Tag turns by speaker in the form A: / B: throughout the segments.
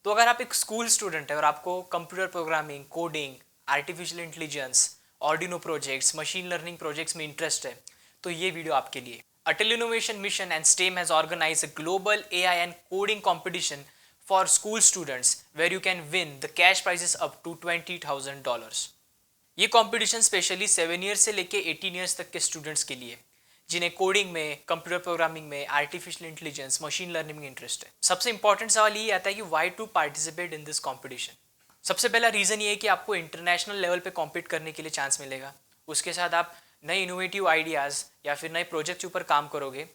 A: तो अगर आप एक स्कूल स्टूडेंट है और आपको computer programming, coding, artificial intelligence, Arduino projects, machine learning projects में इंटरेस्ट है, तो ये वीडियो आपके लिए। Atal innovation mission and STEM has organised a global AI and coding competition for school students where you can win the cash prizes up to $20,000। ये competition specially 7 years से लेके 18 years तक के स्टूडेंट्स के लिए, जिन्हें कोडिंग में, कंप्यूटर प्रोग्रामिंग में, आर्टिफिशियल इंटेलिजेंस, मशीन लर्निंग में इंटरेस्ट है। सबसे इंपॉर्टेंट सवाल ये आता है कि why to participate in this competition. सबसे पहला रीज़न ये है कि आपको इंटरनेशनल लेवल पे कॉम्पीट करने के लिए चांस मिलेगा। उसके साथ आप नए इनोवेटिव आइडियाज़ या फिर नए प्रोजेक्ट्स ऊपर काम करोगे।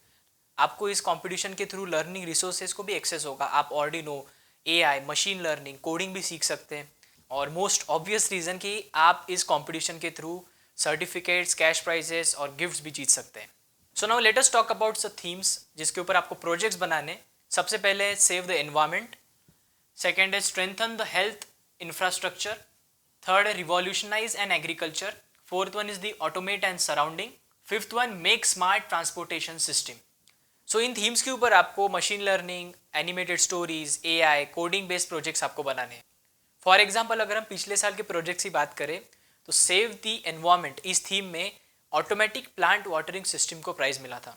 A: आपको इस कंपटीशन के थ्रू लर्निंग रिसोर्सेज को भी एक्सेस होगा। आप Arduino, AI, machine learning, coding भी सीख सकते हैं। और मोस्ट ऑब्वियस रीज़न कि आप इस कंपटीशन के थ्रू सर्टिफिकेट्स, कैश प्राइजेस और गिफ्ट्स भी जीत सकते हैं। So now let us talk about the themes जिसके ऊपर आपको प्रोजेक्ट्स बनाने। सबसे पहले है सेव द एनवायरमेंट, सेकेंड है strengthen the health infrastructure, third है revolutionise and agriculture, fourth one is the automate and surrounding, fifth one make smart transportation system. So इन थीम्स के ऊपर आपको machine learning, animated stories, AI, coding based projects आपको बनाने हैं। For example अगर हम पिछले साल के प्रोजेक्ट्स की बात करें तो सेव द एनवायरमेंट इस थीम में ऑटोमेटिक प्लांट वाटरिंग सिस्टम को प्राइज़ मिला था।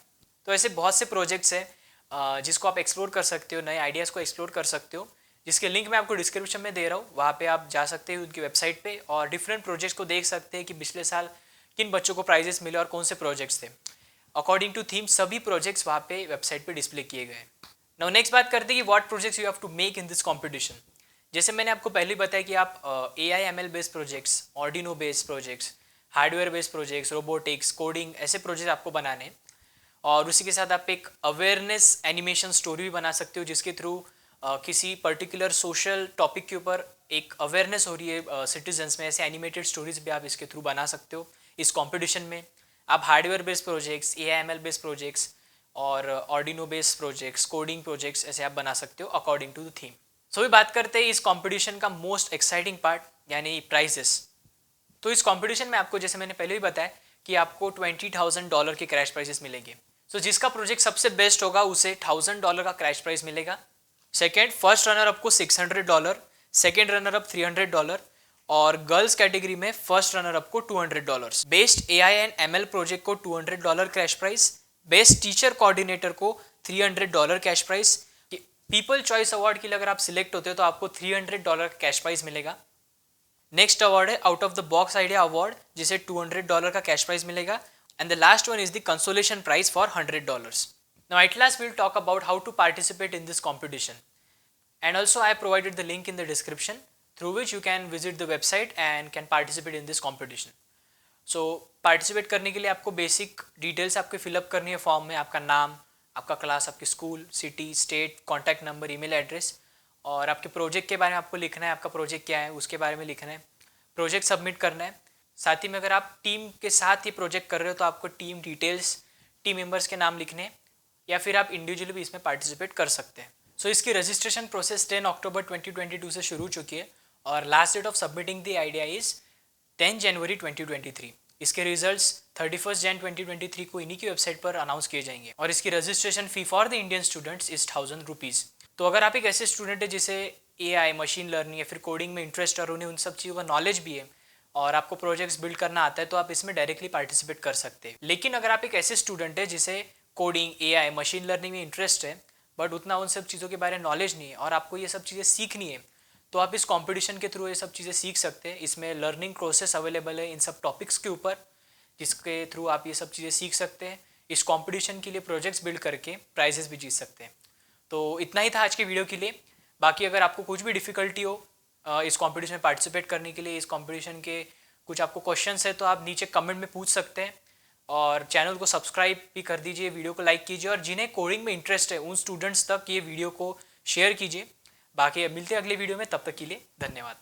A: तो ऐसे बहुत से प्रोजेक्ट्स हैं जिसको आप एक्सप्लोर कर सकते हो, नए आइडियाज़ को एक्सप्लोर कर सकते हो, जिसके लिंक मैं आपको डिस्क्रिप्शन में दे रहा हूँ। वहाँ पे आप जा सकते हो उनकी वेबसाइट पे और डिफरेंट प्रोजेक्ट्स को देख सकते हैं कि पिछले साल किन बच्चों को प्राइजेस मिले और कौन से प्रोजेक्ट्स थे। अकॉर्डिंग टू थीम सभी प्रोजेक्ट्स वहाँ पे वेबसाइट पे डिस्प्ले किए गए। नाउ नेक्स्ट बात करते हैं कि what projects you have to make in this competition. जैसे मैंने आपको पहले बताया कि आप AI/ML based projects, Arduino based projects, hardware based projects, robotics, coding, ऐसे प्रोजेक्ट आपको बनाने हैं। और उसी के साथ आप एक अवेयरनेस एनिमेशन स्टोरी भी बना सकते हो जिसके थ्रू किसी पर्टिकुलर सोशल टॉपिक के ऊपर एक अवेयरनेस हो रही है सिटीजन्स में। ऐसे एनिमेटेड स्टोरीज भी आप इसके थ्रू बना सकते हो इस कॉम्पिटिशन में। आप hardware based projects, AI/ML based projects और Arduino based projects, coding projects ऐसे आप बना सकते हो according to the theme. So भी बात करते हैं इस कंपटीशन का मोस्ट एक्साइटिंग पार्ट यानी प्राइजेस। तो इस कंपटीशन में आपको, जैसे मैंने पहले भी बताया, कि आपको $20,000 के क्रैश प्राइजेस मिलेंगे। सो जिसका प्रोजेक्ट सबसे बेस्ट होगा उसे $1,000 का क्रैश प्राइज मिलेगा। सेकेंड, फर्स्ट रनर अप को $600, सेकेंड रनर अप $300 और गर्ल्स कैटेगरी में फर्स्ट रनर अप को $200। बेस्ट AI/ML प्रोजेक्ट को $200 cash prize, best teacher coordinator को $300 cash prize. People choice award के लिए अगर आप सिलेक्ट होते हो तो आपको $300 कैश प्राइज मिलेगा। नेक्स्ट अवार्ड है out of the box idea award जिसे $200 का कैश प्राइज मिलेगा। And the last one is the consolation prize for $100। Now at last we will talk about how to participate in this competition and also I provided the link in the description through which you can visit the website and can participate in this competition. So participate करने के लिए आपको basic details आपके fill up करनी है form में। आपका नाम, आपका क्लास, आपकी school, city, state, contact number, email address और आपके प्रोजेक्ट के बारे में आपको लिखना है। आपका प्रोजेक्ट क्या है उसके बारे में लिखना है, प्रोजेक्ट सबमिट करना है। साथ ही में अगर आप टीम के साथ ये प्रोजेक्ट कर रहे हो तो आपको टीम डिटेल्स, टीम मेंबर्स के नाम लिखने हैं या फिर आप इंडिविजुअली भी इसमें पार्टिसिपेट कर सकते हैं। सो इसकी रजिस्ट्रेशन प्रोसेस 10 अक्टूबर 2022 से शुरू हो चुकी है और last date of submitting the idea is 10 January 2023। इसके रिजल्ट्स 31 जन 2023 को इन्हीं की वेबसाइट पर अनाउंस किए जाएंगे और इसकी registration fee for the Indian students is ₹1000। तो अगर आप एक ऐसे स्टूडेंट है जिसे AI, मशीन लर्निंग या फिर कोडिंग में इंटरेस्ट और उन्हें उन सब चीज़ों का नॉलेज भी है और आपको प्रोजेक्ट्स बिल्ड करना आता है तो आप इसमें डायरेक्टली पार्टिसिपेट कर सकते हैं। लेकिन अगर आप एक ऐसे स्टूडेंट है जिसे कोडिंग, AI, मशीन लर्निंग में इंटरेस्ट है बट उतना उन सब चीज़ों के बारे में नॉलेज नहीं है और आपको ये सब चीज़ें सीखनी है, तो आप इस कंपटीशन के थ्रू ये सब चीज़ें सीख सकते हैं। इसमें लर्निंग प्रोसेस अवेलेबल है इन सब टॉपिक्स के ऊपर जिसके थ्रू आप ये सब चीज़ें सीख सकते हैं। इस कंपटीशन के लिए प्रोजेक्ट्स बिल्ड करके प्राइजेस भी जीत सकते हैं। तो इतना ही था आज के वीडियो के लिए। बाकी अगर आपको कुछ भी डिफ़िकल्टी हो इस कंपटीशन में पार्टिसिपेट करने के लिए, इस कंपटीशन के कुछ आपको क्वेश्चंस है तो आप नीचे कमेंट में पूछ सकते हैं और चैनल को सब्सक्राइब भी कर दीजिए, वीडियो को लाइक कीजिए और जिन्हें कोडिंग में इंटरेस्ट है उन स्टूडेंट्स तक ये वीडियो को शेयर कीजिए। बाकी अब मिलते हैं अगले वीडियो में, तब तक के लिए धन्यवाद।